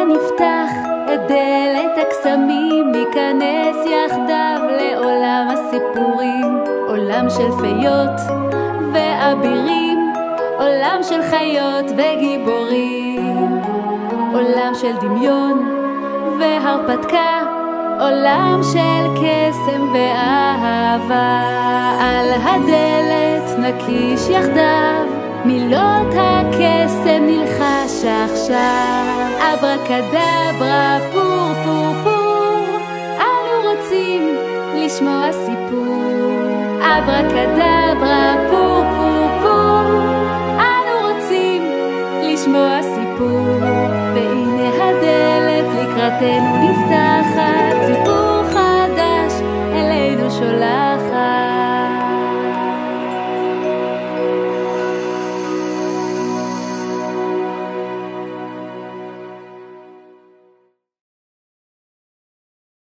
נפתח את דלת הקסמים, ניכנס יחדיו לעולם הסיפורים, עולם של פיות ואבירים, עולם של חיות וגיבורים, עולם של דמיון והרפתקה, עולם של קסם ואהבה. על הדלת נקיש יחדיו, מילות הקסם נלחש עכשיו. אברקדברה פור פור פור, אנו רוצים לשמוע סיפור. אברקדברה פור פור פור, אנו רוצים לשמוע סיפור. והנה הדלת לקראתנו